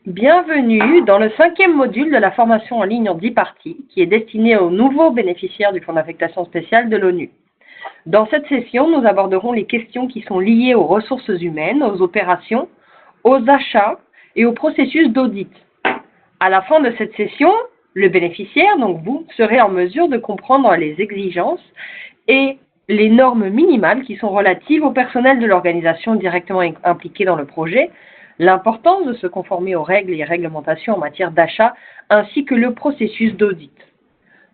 Bienvenue dans le 5e module de la formation en ligne en 10 parties qui est destiné aux nouveaux bénéficiaires du Fonds d'affectation spéciale de l'ONU. Dans cette session, nous aborderons les questions qui sont liées aux ressources humaines, aux opérations, aux achats et au processus d'audit. À la fin de cette session, le bénéficiaire, donc vous, serez en mesure de comprendre les exigences et les normes minimales qui sont relatives au personnel de l'organisation directement impliqué dans le projet, l'importance de se conformer aux règles et réglementations en matière d'achat, ainsi que le processus d'audit.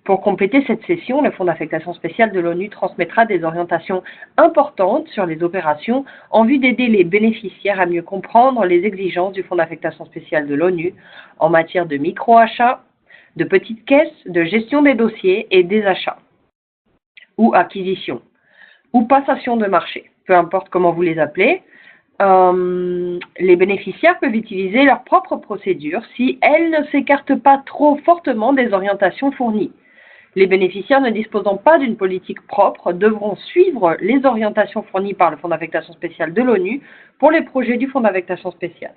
Pour compléter cette session, le Fonds d'affectation spéciale de l'ONU transmettra des orientations importantes sur les opérations en vue d'aider les bénéficiaires à mieux comprendre les exigences du Fonds d'affectation spéciale de l'ONU en matière de micro-achats, de petites caisses, de gestion des dossiers et des achats, ou acquisition, ou passation de marché, peu importe comment vous les appelez. Les bénéficiaires peuvent utiliser leur propre procédure si elles ne s'écartent pas trop fortement des orientations fournies. Les bénéficiaires ne disposant pas d'une politique propre devront suivre les orientations fournies par le Fonds d'affectation spéciale de l'ONU pour les projets du Fonds d'affectation spéciale.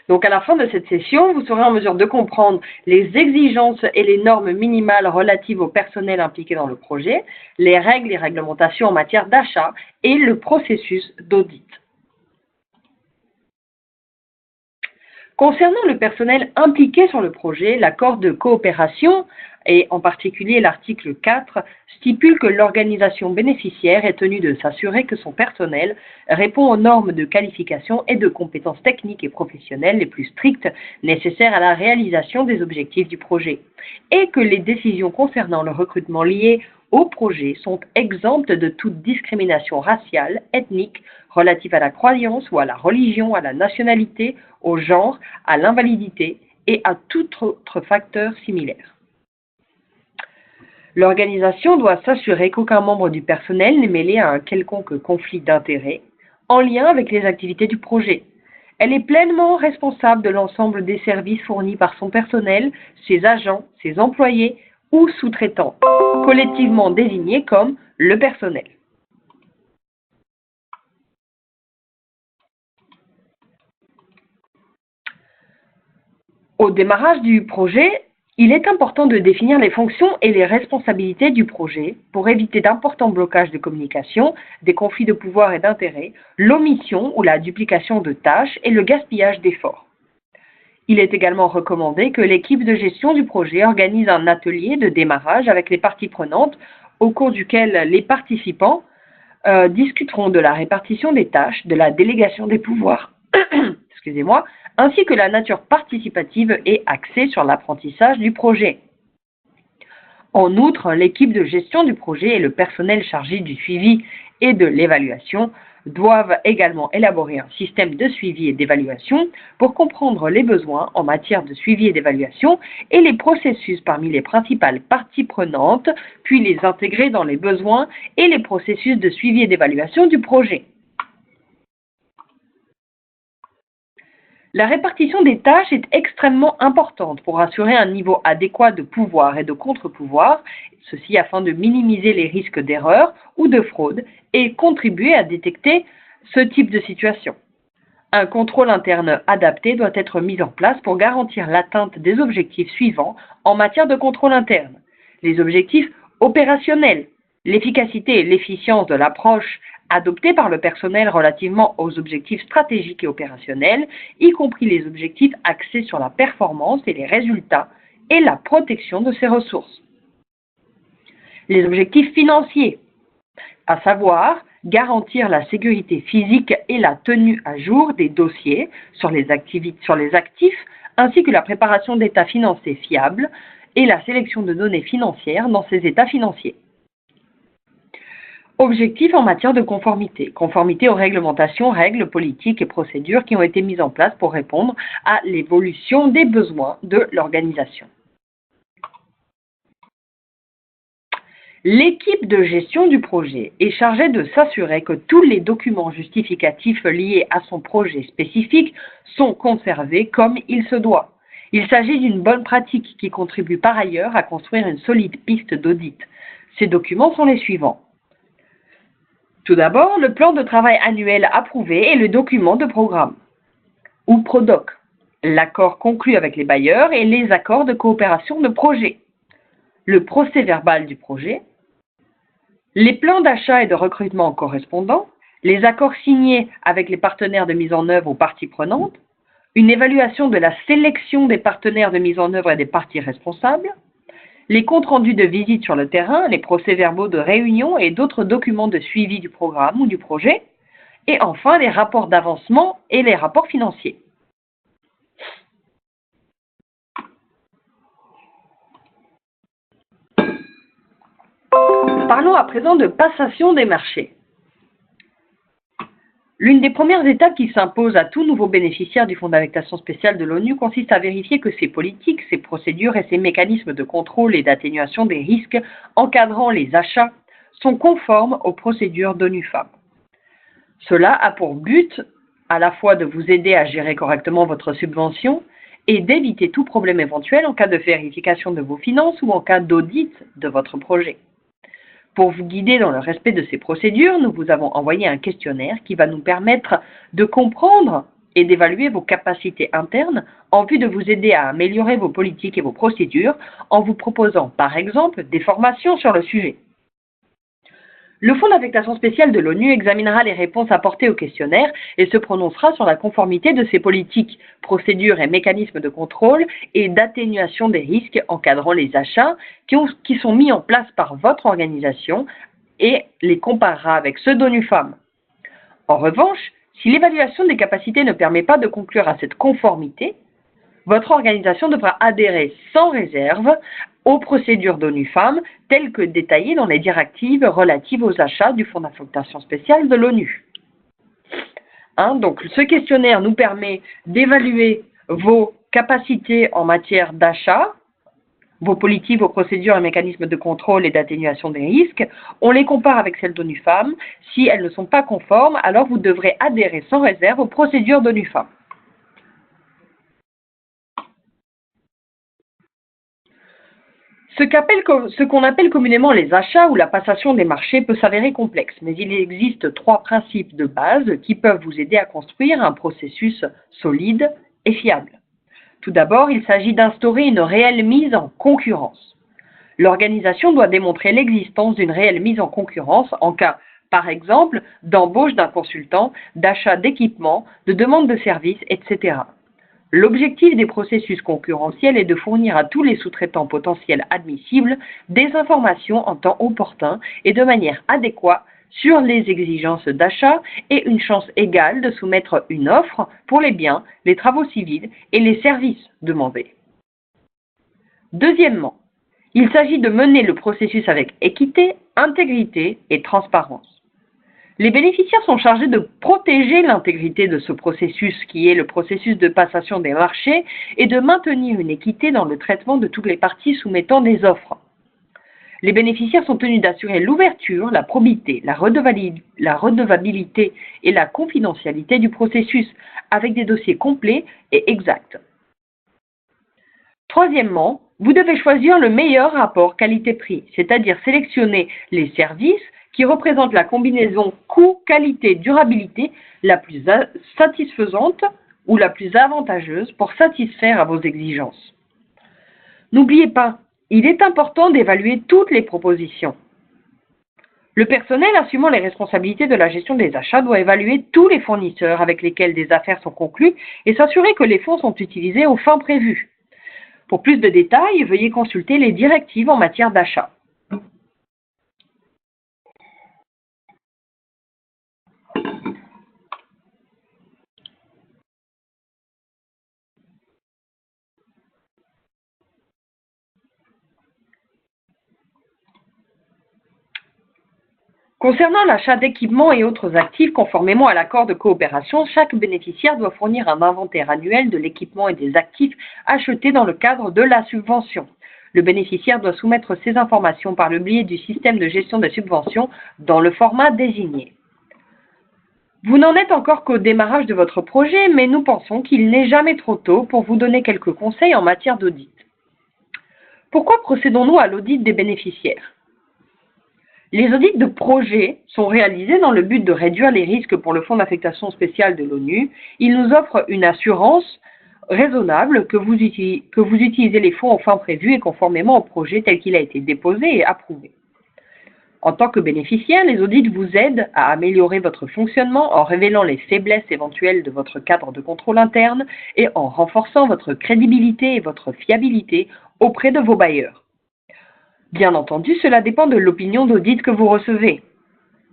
Donc à la fin de cette session, vous serez en mesure de comprendre les exigences et les normes minimales relatives au personnel impliqué dans le projet, les règles et réglementations en matière d'achat et le processus d'audit. Concernant le personnel impliqué sur le projet, l'accord de coopération, et en particulier l'article 4, stipule que l'organisation bénéficiaire est tenue de s'assurer que son personnel répond aux normes de qualification et de compétences techniques et professionnelles les plus strictes nécessaires à la réalisation des objectifs du projet, et que les décisions concernant le recrutement liées au projet sont exemptes de toute discrimination raciale, ethnique, relative à la croyance ou à la religion, à la nationalité, au genre, à l'invalidité et à tout autre facteur similaire. L'organisation doit s'assurer qu'aucun membre du personnel n'est mêlé à un quelconque conflit d'intérêts en lien avec les activités du projet. Elle est pleinement responsable de l'ensemble des services fournis par son personnel, ses agents, ses employés ou sous-traitants, collectivement désignés comme le personnel. Au démarrage du projet, il est important de définir les fonctions et les responsabilités du projet pour éviter d'importants blocages de communication, des conflits de pouvoir et d'intérêts, l'omission ou la duplication de tâches et le gaspillage d'efforts. Il est également recommandé que l'équipe de gestion du projet organise un atelier de démarrage avec les parties prenantes au cours duquel les participants discuteront de la répartition des tâches, de la délégation des pouvoirs, excusez-moi, ainsi que la nature participative et axée sur l'apprentissage du projet. En outre, l'équipe de gestion du projet et le personnel chargé du suivi et de l'évaluation doivent également élaborer un système de suivi et d'évaluation pour comprendre les besoins en matière de suivi et d'évaluation et les processus parmi les principales parties prenantes, puis les intégrer dans les besoins et les processus de suivi et d'évaluation du projet. La répartition des tâches est extrêmement importante pour assurer un niveau adéquat de pouvoir et de contre-pouvoir, ceci afin de minimiser les risques d'erreur ou de fraude et contribuer à détecter ce type de situation. Un contrôle interne adapté doit être mis en place pour garantir l'atteinte des objectifs suivants en matière de contrôle interne. Les objectifs opérationnels, l'efficacité et l'efficience de l'approche adoptée par le personnel relativement aux objectifs stratégiques et opérationnels, y compris les objectifs axés sur la performance et les résultats et la protection de ses ressources. Les objectifs financiers, à savoir garantir la sécurité physique et la tenue à jour des dossiers sur les actifs, ainsi que la préparation d'états financiers fiables et la sélection de données financières dans ces états financiers. Objectifs en matière de conformité. Conformité aux réglementations, règles, politiques et procédures qui ont été mises en place pour répondre à l'évolution des besoins de l'organisation. L'équipe de gestion du projet est chargée de s'assurer que tous les documents justificatifs liés à son projet spécifique sont conservés comme il se doit. Il s'agit d'une bonne pratique qui contribue par ailleurs à construire une solide piste d'audit. Ces documents sont les suivants. Tout d'abord, le plan de travail annuel approuvé et le document de programme, ou PRODOC, l'accord conclu avec les bailleurs et les accords de coopération de projet, le procès-verbal du projet, les plans d'achat et de recrutement correspondants, les accords signés avec les partenaires de mise en œuvre aux parties prenantes, une évaluation de la sélection des partenaires de mise en œuvre et des parties responsables, les comptes rendus de visite sur le terrain, les procès-verbaux de réunion et d'autres documents de suivi du programme ou du projet, et enfin les rapports d'avancement et les rapports financiers. Parlons à présent de passation des marchés. L'une des premières étapes qui s'impose à tout nouveau bénéficiaire du Fonds d'affectation spéciale de l'ONU consiste à vérifier que ses politiques, ses procédures et ses mécanismes de contrôle et d'atténuation des risques encadrant les achats sont conformes aux procédures d'ONU-FEM. Cela a pour but à la fois de vous aider à gérer correctement votre subvention et d'éviter tout problème éventuel en cas de vérification de vos finances ou en cas d'audit de votre projet. Pour vous guider dans le respect de ces procédures, nous vous avons envoyé un questionnaire qui va nous permettre de comprendre et d'évaluer vos capacités internes en vue de vous aider à améliorer vos politiques et vos procédures en vous proposant par exemple des formations sur le sujet. Le Fonds d'affectation spéciale de l'ONU examinera les réponses apportées au questionnaire et se prononcera sur la conformité de ces politiques, procédures et mécanismes de contrôle et d'atténuation des risques encadrant les achats qui sont mis en place par votre organisation et les comparera avec ceux d'ONU-FEM. En revanche, si l'évaluation des capacités ne permet pas de conclure à cette conformité, votre organisation devra adhérer sans réserve aux procédures d'ONU-FEM telles que détaillées dans les directives relatives aux achats du Fonds d'affectation spéciale de l'ONU. Donc, ce questionnaire nous permet d'évaluer vos capacités en matière d'achat, vos politiques, vos procédures et mécanismes de contrôle et d'atténuation des risques. On les compare avec celles d'ONU-FEM. Si elles ne sont pas conformes, alors vous devrez adhérer sans réserve aux procédures d'ONU-FEM. Ce qu'on appelle communément les achats ou la passation des marchés peut s'avérer complexe, mais il existe 3 principes de base qui peuvent vous aider à construire un processus solide et fiable. Tout d'abord, il s'agit d'instaurer une réelle mise en concurrence. L'organisation doit démontrer l'existence d'une réelle mise en concurrence en cas, par exemple, d'embauche d'un consultant, d'achat d'équipements, de demande de services, etc. L'objectif des processus concurrentiels est de fournir à tous les sous-traitants potentiels admissibles des informations en temps opportun et de manière adéquate sur les exigences d'achat et une chance égale de soumettre une offre pour les biens, les travaux civils et les services demandés. Deuxièmement, il s'agit de mener le processus avec équité, intégrité et transparence. Les bénéficiaires sont chargés de protéger l'intégrité de ce processus qui est le processus de passation des marchés et de maintenir une équité dans le traitement de toutes les parties soumettant des offres. Les bénéficiaires sont tenus d'assurer l'ouverture, la probité, la redevabilité et la confidentialité du processus avec des dossiers complets et exacts. Troisièmement, vous devez choisir le meilleur rapport qualité-prix, c'est-à-dire sélectionner les services qui représente la combinaison coût-qualité-durabilité la plus satisfaisante ou la plus avantageuse pour satisfaire à vos exigences. N'oubliez pas, il est important d'évaluer toutes les propositions. Le personnel assumant les responsabilités de la gestion des achats doit évaluer tous les fournisseurs avec lesquels des affaires sont conclues et s'assurer que les fonds sont utilisés aux fins prévues. Pour plus de détails, veuillez consulter les directives en matière d'achat. Concernant l'achat d'équipements et autres actifs, conformément à l'accord de coopération, chaque bénéficiaire doit fournir un inventaire annuel de l'équipement et des actifs achetés dans le cadre de la subvention. Le bénéficiaire doit soumettre ces informations par le biais du système de gestion des subventions dans le format désigné. Vous n'en êtes encore qu'au démarrage de votre projet, mais nous pensons qu'il n'est jamais trop tôt pour vous donner quelques conseils en matière d'audit. Pourquoi procédons-nous à l'audit des bénéficiaires ? Les audits de projet sont réalisés dans le but de réduire les risques pour le Fonds d'affectation spéciale de l'ONU. Ils nous offrent une assurance raisonnable que vous utilisez les fonds aux fins prévues et conformément au projet tel qu'il a été déposé et approuvé. En tant que bénéficiaire, les audits vous aident à améliorer votre fonctionnement en révélant les faiblesses éventuelles de votre cadre de contrôle interne et en renforçant votre crédibilité et votre fiabilité auprès de vos bailleurs. Bien entendu, cela dépend de l'opinion d'audit que vous recevez.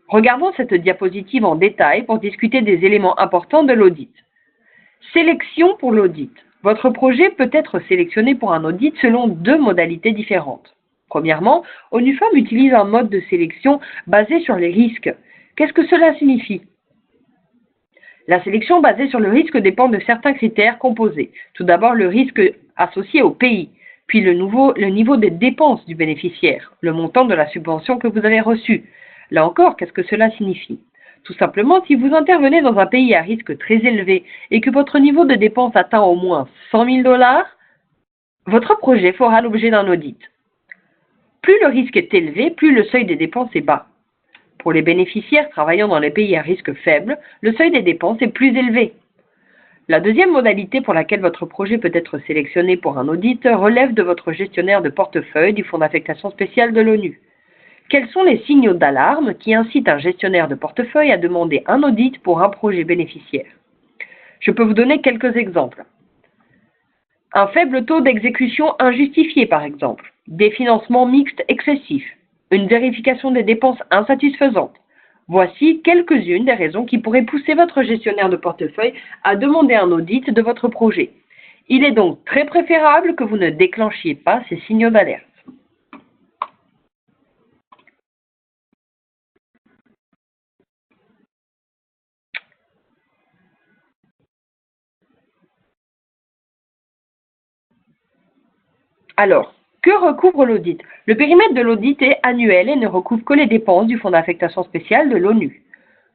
Regardons cette diapositive en détail pour discuter des éléments importants de l'audit. Sélection pour l'audit. Votre projet peut être sélectionné pour un audit selon deux modalités différentes. Premièrement, ONUFAM utilise un mode de sélection basé sur les risques. Qu'est-ce que cela signifie? La sélection basée sur le risque dépend de certains critères composés. Tout d'abord, le risque associé au pays, puis le niveau des dépenses du bénéficiaire, le montant de la subvention que vous avez reçue. Là encore, qu'est-ce que cela signifie? Tout simplement, si vous intervenez dans un pays à risque très élevé et que votre niveau de dépenses atteint au moins 100 000 $, votre projet fera l'objet d'un audit. Plus le risque est élevé, plus le seuil des dépenses est bas. Pour les bénéficiaires travaillant dans les pays à risque faible, le seuil des dépenses est plus élevé. La deuxième modalité pour laquelle votre projet peut être sélectionné pour un audit relève de votre gestionnaire de portefeuille du Fonds d'affectation spéciale de l'ONU. Quels sont les signaux d'alarme qui incitent un gestionnaire de portefeuille à demander un audit pour un projet bénéficiaire? Je peux vous donner quelques exemples. Un faible taux d'exécution injustifié, par exemple, des financements mixtes excessifs, une vérification des dépenses insatisfaisante. Voici quelques-unes des raisons qui pourraient pousser votre gestionnaire de portefeuille à demander un audit de votre projet. Il est donc très préférable que vous ne déclenchiez pas ces signaux d'alerte. Alors, que recouvre l'audit? Le périmètre de l'audit est annuel et ne recouvre que les dépenses du Fonds d'affectation spéciale de l'ONU.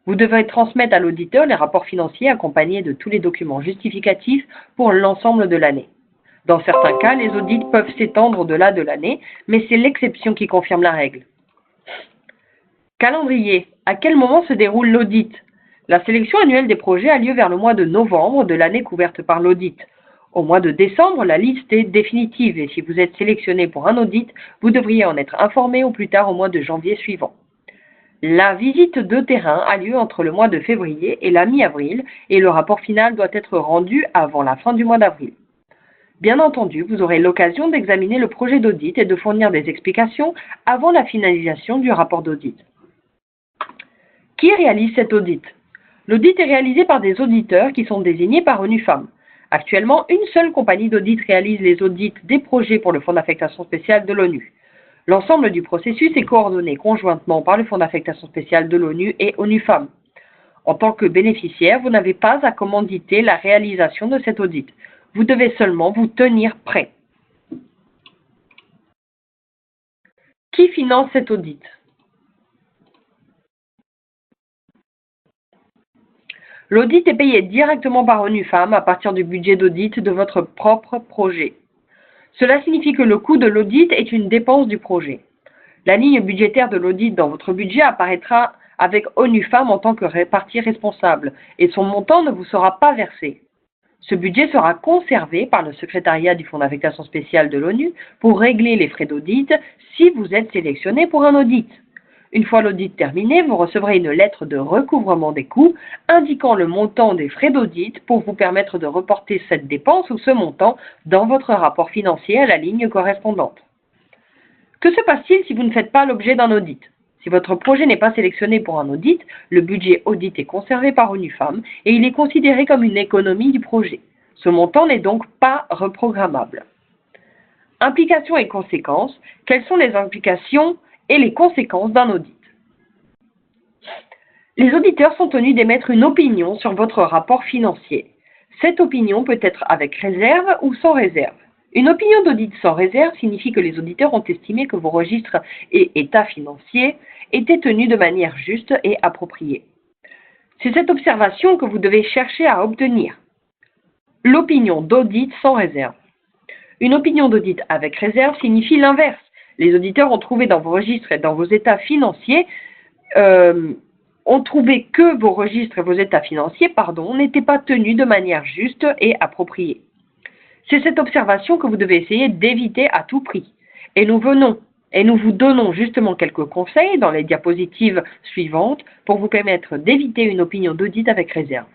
Vous devrez transmettre à l'auditeur les rapports financiers accompagnés de tous les documents justificatifs pour l'ensemble de l'année. Dans certains cas, les audits peuvent s'étendre au-delà de l'année, mais c'est l'exception qui confirme la règle. Calendrier. À quel moment se déroule l'audit? La sélection annuelle des projets a lieu vers le mois de novembre de l'année couverte par l'audit. Au mois de décembre, la liste est définitive et si vous êtes sélectionné pour un audit, vous devriez en être informé au plus tard au mois de janvier suivant. La visite de terrain a lieu entre le mois de février et la mi-avril et le rapport final doit être rendu avant la fin du mois d'avril. Bien entendu, vous aurez l'occasion d'examiner le projet d'audit et de fournir des explications avant la finalisation du rapport d'audit. Qui réalise cet audit? L'audit est réalisé par des auditeurs qui sont désignés par ONUFAM. Actuellement, une seule compagnie d'audit réalise les audits des projets pour le Fonds d'affectation spéciale de l'ONU. L'ensemble du processus est coordonné conjointement par le Fonds d'affectation spéciale de l'ONU et ONUFAM. En tant que bénéficiaire, vous n'avez pas à commanditer la réalisation de cet audit. Vous devez seulement vous tenir prêt. Qui finance cet audit? L'audit est payé directement par ONUFAM à partir du budget d'audit de votre propre projet. Cela signifie que le coût de l'audit est une dépense du projet. La ligne budgétaire de l'audit dans votre budget apparaîtra avec ONUFAM en tant que partie responsable et son montant ne vous sera pas versé. Ce budget sera conservé par le secrétariat du Fonds d'affectation spéciale de l'ONU pour régler les frais d'audit si vous êtes sélectionné pour un audit. Une fois l'audit terminé, vous recevrez une lettre de recouvrement des coûts indiquant le montant des frais d'audit pour vous permettre de reporter cette dépense ou ce montant dans votre rapport financier à la ligne correspondante. Que se passe-t-il si vous ne faites pas l'objet d'un audit? Si votre projet n'est pas sélectionné pour un audit, le budget audit est conservé par ONUFAM et il est considéré comme une économie du projet. Ce montant n'est donc pas reprogrammable. Implications et conséquences. Quelles sont les implications et les conséquences d'un audit? Les auditeurs sont tenus d'émettre une opinion sur votre rapport financier. Cette opinion peut être avec réserve ou sans réserve. Une opinion d'audit sans réserve signifie que les auditeurs ont estimé que vos registres et états financiers étaient tenus de manière juste et appropriée. C'est cette observation que vous devez chercher à obtenir. L'opinion d'audit sans réserve. Une opinion d'audit avec réserve signifie l'inverse. Les auditeurs ont trouvé dans vos registres et dans vos états financiers, ont trouvé que vos registres et vos états financiers, n'étaient pas tenus de manière juste et appropriée. C'est cette observation que vous devez essayer d'éviter à tout prix. Et nous vous donnons justement quelques conseils dans les diapositives suivantes pour vous permettre d'éviter une opinion d'audit avec réserve.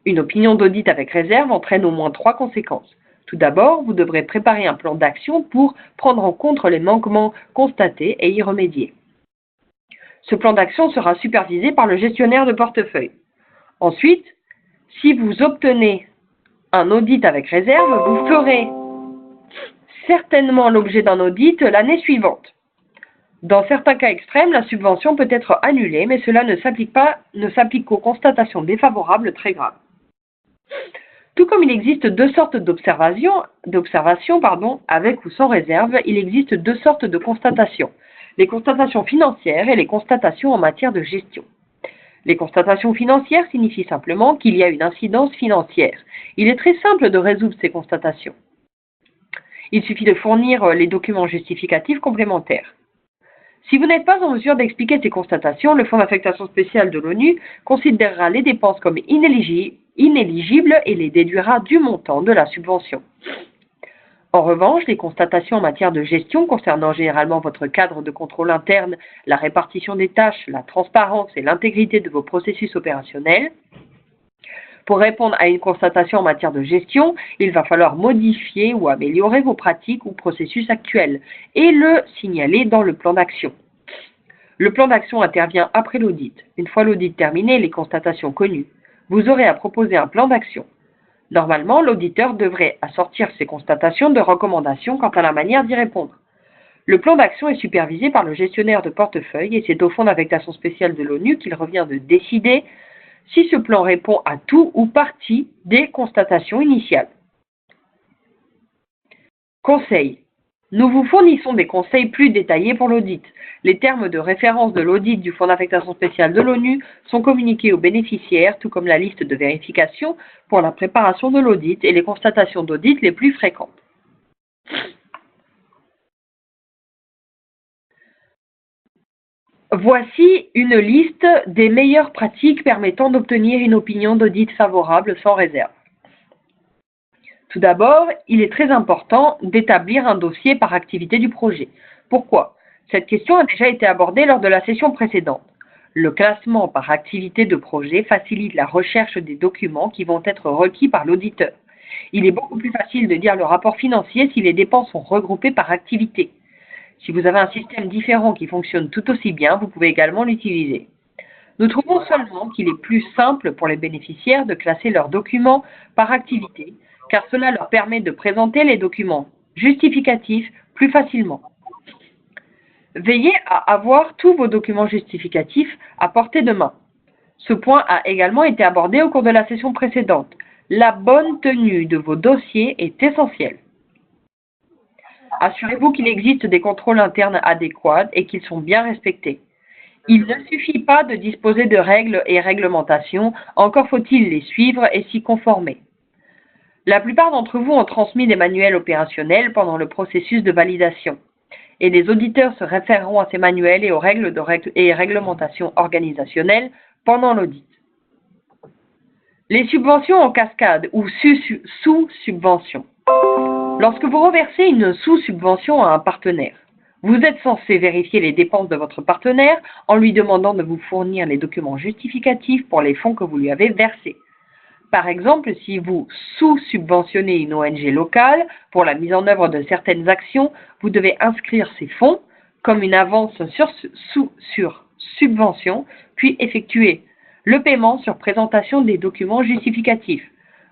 Une opinion d'audit avec réserve entraîne au moins 3 conséquences. Tout d'abord, vous devrez préparer un plan d'action pour prendre en compte les manquements constatés et y remédier. Ce plan d'action sera supervisé par le gestionnaire de portefeuille. Ensuite, si vous obtenez un audit avec réserve, vous ferez certainement l'objet d'un audit l'année suivante. Dans certains cas extrêmes, la subvention peut être annulée, mais cela ne s'applique qu'aux constatations défavorables très graves. Tout comme il existe 2 sortes d'observations, avec ou sans réserve, il existe 2 sortes de constatations. Les constatations financières et les constatations en matière de gestion. Les constatations financières signifient simplement qu'il y a une incidence financière. Il est très simple de résoudre ces constatations. Il suffit de fournir les documents justificatifs complémentaires. Si vous n'êtes pas en mesure d'expliquer ces constatations, le Fonds d'affectation spéciale de l'ONU considérera les dépenses comme inéligibles et les déduira du montant de la subvention. En revanche, les constatations en matière de gestion concernant généralement votre cadre de contrôle interne, la répartition des tâches, la transparence et l'intégrité de vos processus opérationnels. Pour répondre à une constatation en matière de gestion, il va falloir modifier ou améliorer vos pratiques ou processus actuels et le signaler dans le plan d'action. Le plan d'action intervient après l'audit. Une fois l'audit terminé et les constatations connues, vous aurez à proposer un plan d'action. Normalement, l'auditeur devrait assortir ces constatations de recommandations quant à la manière d'y répondre. Le plan d'action est supervisé par le gestionnaire de portefeuille et c'est au Fonds d'affectation spéciale de l'ONU qu'il revient de décider si ce plan répond à tout ou partie des constatations initiales. Conseils. Nous vous fournissons des conseils plus détaillés pour l'audit. Les termes de référence de l'audit du Fonds d'affectation spéciale de l'ONU sont communiqués aux bénéficiaires, tout comme la liste de vérification pour la préparation de l'audit et les constatations d'audit les plus fréquentes. Voici une liste des meilleures pratiques permettant d'obtenir une opinion d'audit favorable sans réserve. Tout d'abord, il est très important d'établir un dossier par activité du projet. Pourquoi? Cette question a déjà été abordée lors de la session précédente. Le classement par activité de projet facilite la recherche des documents qui vont être requis par l'auditeur. Il est beaucoup plus facile de lire le rapport financier si les dépenses sont regroupées par activité. Si vous avez un système différent qui fonctionne tout aussi bien, vous pouvez également l'utiliser. Nous trouvons seulement qu'il est plus simple pour les bénéficiaires de classer leurs documents par activité, car cela leur permet de présenter les documents justificatifs plus facilement. Veillez à avoir tous vos documents justificatifs à portée de main. Ce point a également été abordé au cours de la session précédente. La bonne tenue de vos dossiers est essentielle. Assurez-vous qu'il existe des contrôles internes adéquats et qu'ils sont bien respectés. Il ne suffit pas de disposer de règles et réglementations, encore faut-il les suivre et s'y conformer. La plupart d'entre vous ont transmis des manuels opérationnels pendant le processus de validation, et les auditeurs se référeront à ces manuels et aux règles et réglementations organisationnelles pendant l'audit. Les subventions en cascade ou sous-subventions. Lorsque vous reversez une sous-subvention à un partenaire, vous êtes censé vérifier les dépenses de votre partenaire en lui demandant de vous fournir les documents justificatifs pour les fonds que vous lui avez versés. Par exemple, si vous sous-subventionnez une ONG locale pour la mise en œuvre de certaines actions, vous devez inscrire ces fonds comme une avance sur subvention, puis effectuer le paiement sur présentation des documents justificatifs.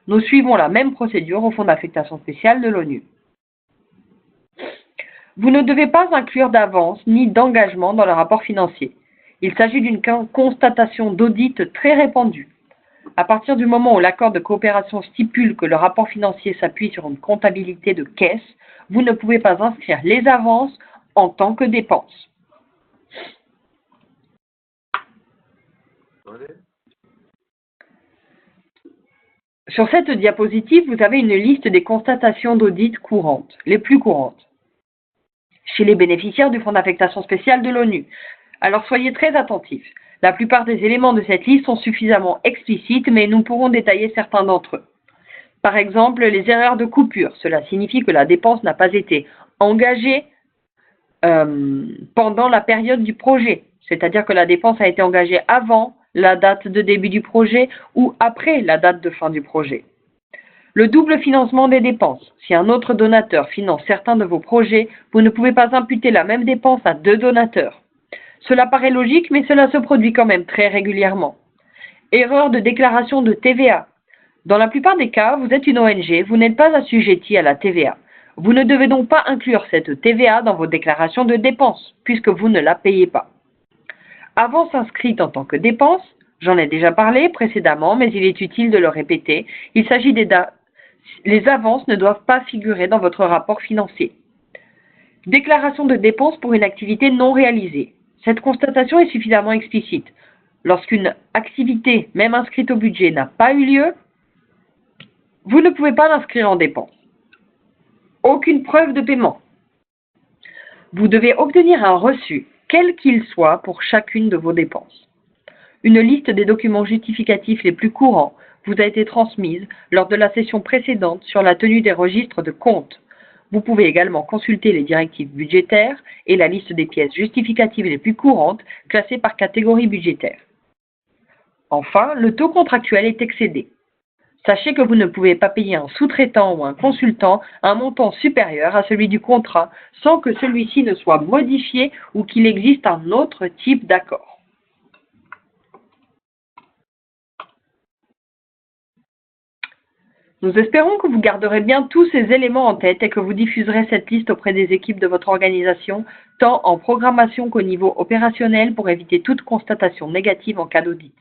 Nous suivons la même procédure au Fonds d'affectation spéciale de l'ONU. Vous ne devez pas inclure d'avance ni d'engagement dans le rapport financier. Il s'agit d'une constatation d'audit très répandue. À partir du moment où l'accord de coopération stipule que le rapport financier s'appuie sur une comptabilité de caisse, vous ne pouvez pas inscrire les avances en tant que dépenses. Sur cette diapositive, vous avez une liste des constatations d'audit courantes, les plus courantes. chez les bénéficiaires du Fonds d'affectation spéciale de l'ONU. Alors soyez très attentifs. La plupart des éléments de cette liste sont suffisamment explicites, mais nous pourrons détailler certains d'entre eux. Par exemple, les erreurs de coupure. Cela signifie que la dépense n'a pas été engagée pendant la période du projet, c'est-à-dire que la dépense a été engagée avant la date de début du projet ou après la date de fin du projet. Le double financement des dépenses. Si un autre donateur finance certains de vos projets, vous ne pouvez pas imputer la même dépense à deux donateurs. Cela paraît logique, mais cela se produit quand même très régulièrement. Erreur de déclaration de TVA. Dans la plupart des cas, vous êtes une ONG, vous n'êtes pas assujetti à la TVA. Vous ne devez donc pas inclure cette TVA dans vos déclarations de dépenses, puisque vous ne la payez pas. Avance inscrite en tant que dépense, j'en ai déjà parlé précédemment, mais il est utile de le répéter. Il s'agit les avances ne doivent pas figurer dans votre rapport financier. Déclaration de dépenses pour une activité non réalisée. Cette constatation est suffisamment explicite. Lorsqu'une activité, même inscrite au budget, n'a pas eu lieu, vous ne pouvez pas l'inscrire en dépense. Aucune preuve de paiement. Vous devez obtenir un reçu, quel qu'il soit, pour chacune de vos dépenses. Une liste des documents justificatifs les plus courants vous a été transmise lors de la session précédente sur la tenue des registres de comptes. Vous pouvez également consulter les directives budgétaires et la liste des pièces justificatives les plus courantes classées par catégorie budgétaire. Enfin, le taux contractuel est excédé. Sachez que vous ne pouvez pas payer un sous-traitant ou un consultant un montant supérieur à celui du contrat sans que celui-ci ne soit modifié ou qu'il existe un autre type d'accord. Nous espérons que vous garderez bien tous ces éléments en tête et que vous diffuserez cette liste auprès des équipes de votre organisation, tant en programmation qu'au niveau opérationnel pour éviter toute constatation négative en cas d'audit.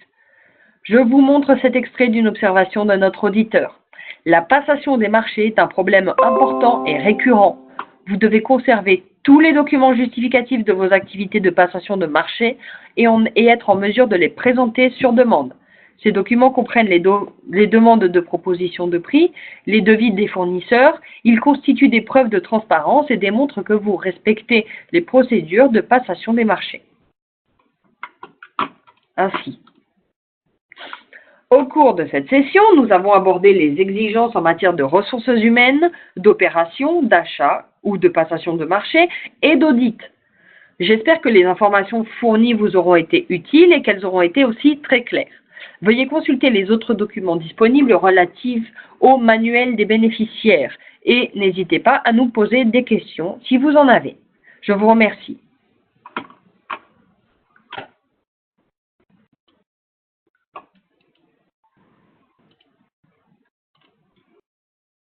Je vous montre cet extrait d'une observation de notre auditeur. La passation des marchés est un problème important et récurrent. Vous devez conserver tous les documents justificatifs de vos activités de passation de marché et être en mesure de les présenter sur demande. Ces documents comprennent les demandes de proposition de prix, les devis des fournisseurs. Ils constituent des preuves de transparence et démontrent que vous respectez les procédures de passation des marchés. Ainsi, au cours de cette session, nous avons abordé les exigences en matière de ressources humaines, d'opération, d'achat ou de passation de marché et d'audit. J'espère que les informations fournies vous auront été utiles et qu'elles auront été aussi très claires. Veuillez consulter les autres documents disponibles relatifs au manuel des bénéficiaires et n'hésitez pas à nous poser des questions si vous en avez. Je vous remercie.